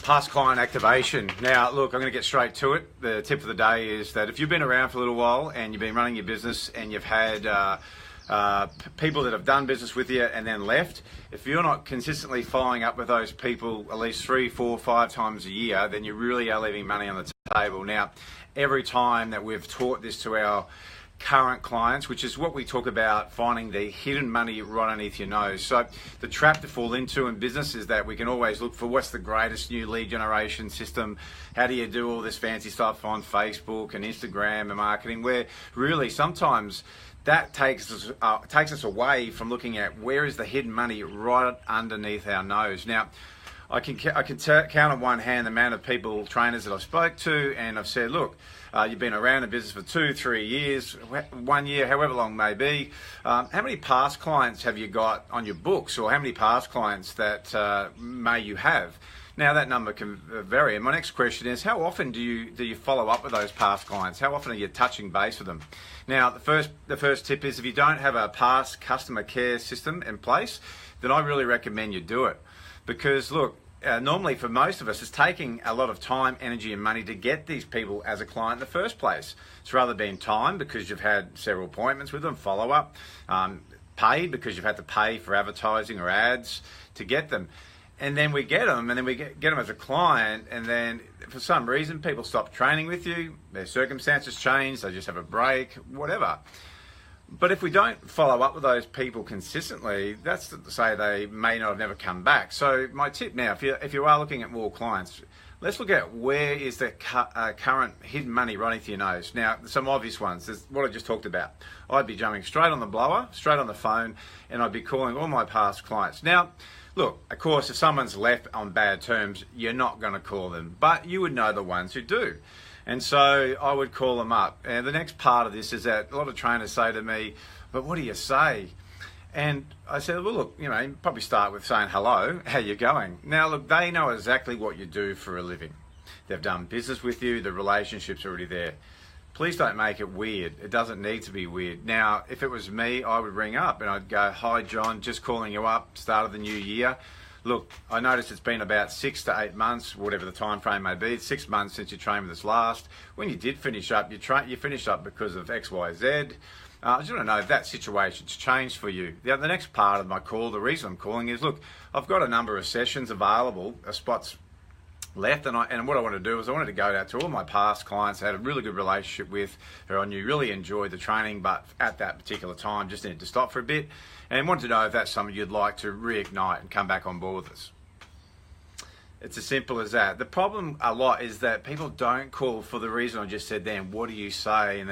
Past client activation. Now, look, I'm going to get straight to it. The tip of the day is that if you've been around for a little while and you've been running your business and you've had people that have done business with you and then left, if you're not consistently following up with those people at least 3, 4, 5 times a year, then you really are leaving money on the table. Now, every time that we've taught this to our current clients, which is what we talk about, finding the hidden money right underneath your nose. So the trap to fall into in business is that we can always look for what's the greatest new lead generation system, how do you do all this fancy stuff on Facebook and Instagram and marketing, where really sometimes that takes us away from looking at where is the hidden money right underneath our nose. Now, I can count on one hand the amount of people, trainers that I've spoke to, and I've said, look, you've been around in business for 2, 3 years, 1 year, however long it may be. How many past clients have you got on your books, or how many past clients that may you have? Now that number can vary. And my next question is, how often do you follow up with those past clients? How often are you touching base with them? Now, the first tip is if you don't have a past customer care system in place, then I really recommend you do it. Because look, normally for most of us, it's taking a lot of time, energy and money to get these people as a client in the first place. It's rather been time because you've had several appointments with them, follow up, paid because you've had to pay for advertising or ads to get them. And then we get them, and then we get them as a client, and then for some reason people stop training with you, their circumstances change, they just have a break, whatever. But if we don't follow up with those people consistently, that's to say they may not have never come back. So my tip now, if you are looking at more clients, let's look at where is the current hidden money running through your nose. Now, some obvious ones. There's what I just talked about. I'd be jumping straight on the blower, straight on the phone, and I'd be calling all my past clients. Now, look, of course, if someone's left on bad terms, you're not going to call them, but you would know the ones who do. And so I would call them up. And the next part of this is that a lot of trainers say to me, but what do you say? And I said, well, look, you probably start with saying, hello, how you going? Now, look, they know exactly what you do for a living. They've done business with you, the relationship's already there. Please don't make it weird. It doesn't need to be weird. Now, if it was me, I would ring up and I'd go, hi, John, just calling you up, start of the new year. Look, I noticed it's been about 6 to 8 months, whatever the time frame may be. It's 6 months since you trained with us last. When you did finish up, you finished up because of X, Y, Z. I just want to know if that situation's changed for you. The next part of my call, the reason I'm calling is, look, I've got a number of sessions available, spots left, and what I wanted to do is I wanted to go out to all my past clients I had a really good relationship with, who I knew really enjoyed the training, but at that particular time just needed to stop for a bit, and wanted to know if that's something you'd like to reignite and come back on board with us. It's as simple as that. The problem a lot is that people don't call for the reason I just said then, what do you say? And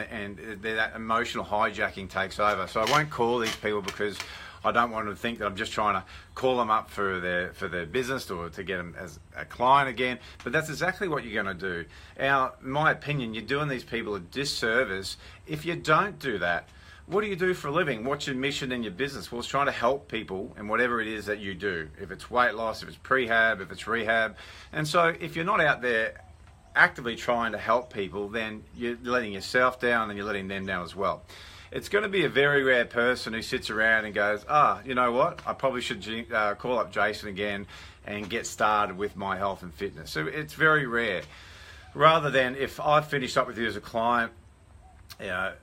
that emotional hijacking takes over. So I won't call these people because I don't want them to think that I'm just trying to call them up for their business or to get them as a client again. But that's exactly what you're going to do. Now, in my opinion, you're doing these people a disservice if you don't do that. What do you do for a living? What's your mission in your business? Well, it's trying to help people in whatever it is that you do. If it's weight loss, if it's prehab, if it's rehab. And so if you're not out there actively trying to help people, then you're letting yourself down and you're letting them down as well. It's going to be a very rare person who sits around and goes, you know what, I probably should call up Jason again and get started with my health and fitness. So it's very rare. Rather than if I've finished up with you as a client,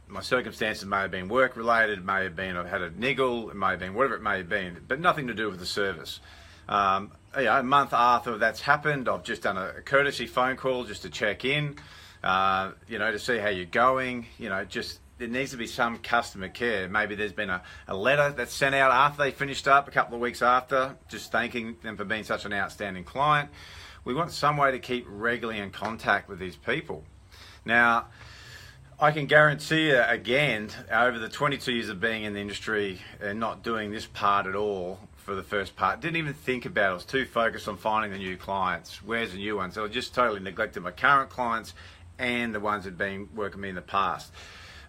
my circumstances may have been work related, it may have been I've had a niggle, it may have been whatever it may have been, but nothing to do with the service. A month after that's happened, I've just done a courtesy phone call just to check in, to see how you're going. There needs to be some customer care. Maybe there's been a letter that's sent out after they finished up, a couple of weeks after, just thanking them for being such an outstanding client. We want some way to keep regularly in contact with these people. Now, I can guarantee you again, over the 22 years of being in the industry and not doing this part at all for the first part, didn't even think about it. I was too focused on finding the new clients. Where's the new ones? So I just totally neglected my current clients and the ones that had been working with me in the past.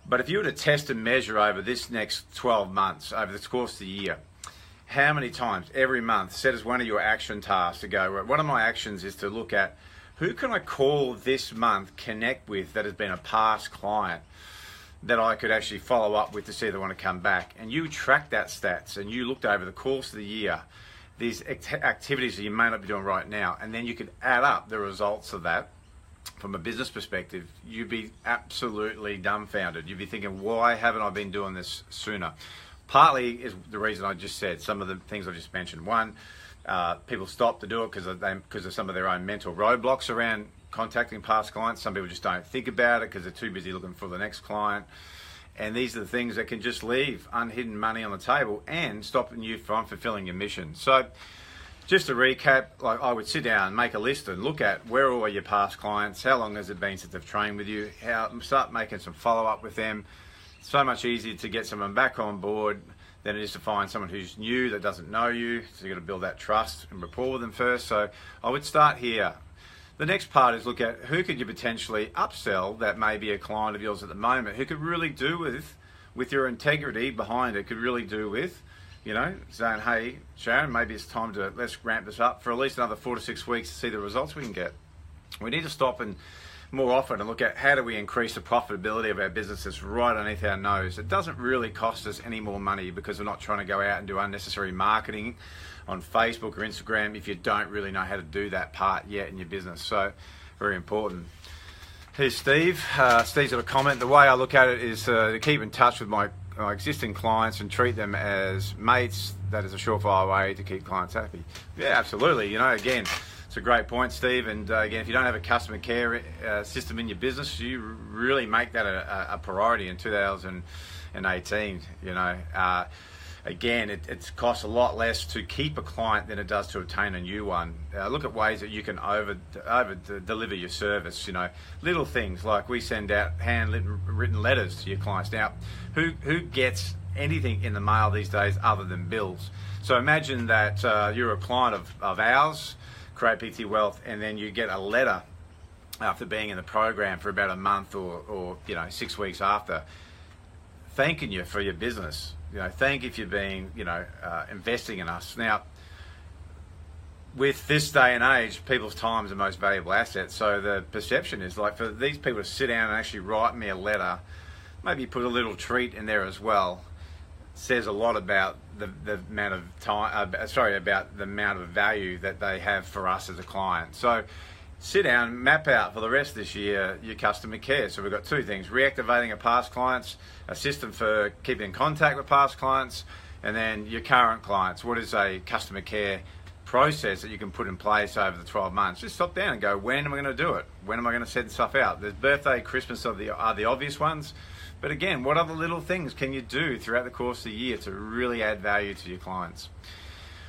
But if you were to test and measure over this next 12 months, over the course of the year, how many times every month set as one of your action tasks to go, one of my actions is to look at who can I call this month, connect with, that has been a past client that I could actually follow up with to see if they want to come back. And you track that stats and you looked over the course of the year, these activities that you may not be doing right now, and then you could add up the results of that from a business perspective, you'd be absolutely dumbfounded. You'd be thinking, why haven't I been doing this sooner? Partly is the reason I just said, some of the things I just mentioned. One, people stop to do it because of some of their own mental roadblocks around contacting past clients. Some people just don't think about it because they're too busy looking for the next client. And these are the things that can just leave unhidden money on the table and stopping you from fulfilling your mission. So just to recap, like I would sit down and make a list and look at where are all your past clients, how long has it been since they've trained with you, start making some follow-up with them. So much easier to get someone back on board than it is to find someone who's new that doesn't know you. So you've got to build that trust and rapport with them first. So I would start here. The next part is look at who could you potentially upsell that may be a client of yours at the moment, who could really do with your integrity behind it, could really do with, you know, saying, hey, Sharon, maybe it's time to, let's ramp this up for at least another 4 to 6 weeks to see the results we can get. We need to stop and more often and look at how do we increase the profitability of our businesses right underneath our nose. It doesn't really cost us any more money because we're not trying to go out and do unnecessary marketing on Facebook or Instagram if you don't really know how to do that part yet in your business. So very important. Here's Steve. Steve's got a comment. The way I look at it is to keep in touch with my existing clients and treat them as mates. That is a surefire way to keep clients happy. Yeah, absolutely. You know, again, it's a great point, Steve. And again, if you don't have a customer care system in your business, you really make that a priority in 2018. You know, again, it costs a lot less to keep a client than it does to obtain a new one. Look at ways that you can over deliver your service. You know, little things like we send out handwritten letters to your clients. Now, who gets anything in the mail these days other than bills? So imagine that you're a client of ours, Create PT Wealth, and then you get a letter after being in the program for about a month or 6 weeks after, thanking you for your business. You know, thank you for being, investing in us. Now, with this day and age, people's time is the most valuable asset. So the perception is like for these people to sit down and actually write me a letter, maybe put a little treat in there as well, says a lot about the amount of time, about the amount of value that they have for us as a client. So sit down, map out for the rest of this year your customer care. So we've got two things: reactivating a past clients, a system for keeping in contact with past clients, and then your current clients. What is a customer care process that you can put in place over the 12 months? Just stop down and go, when am I going to do it? When am I going to set stuff out? There's birthday, Christmas are the obvious ones. But again, what other little things can you do throughout the course of the year to really add value to your clients?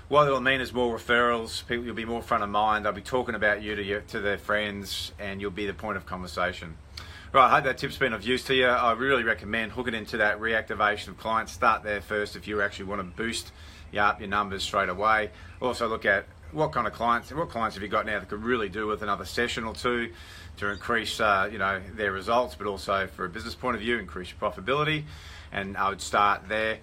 What it'll mean is more referrals. People, you'll be more front of mind. They'll be talking about you to their friends, and you'll be the point of conversation. Right, I hope that tip's been of use to you. I really recommend hooking into that reactivation of clients. Start there first if you actually want to boost up your numbers straight away. Also look at what clients have you got now that could really do with another session or two to increase their results, but also for a business point of view, increase your profitability. And I would start there.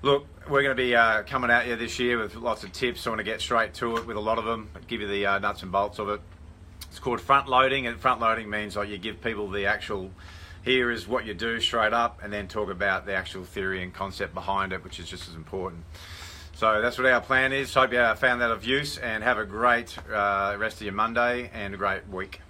Look, we're going to be coming at you this year with lots of tips. I want to get straight to it with a lot of them, give you the nuts and bolts of it. It's called front loading, and front loading means like you give people the actual, here is what you do straight up, and then talk about the actual theory and concept behind it, which is just as important. So that's what our plan is. Hope you found that of use, and have a great rest of your Monday and a great week.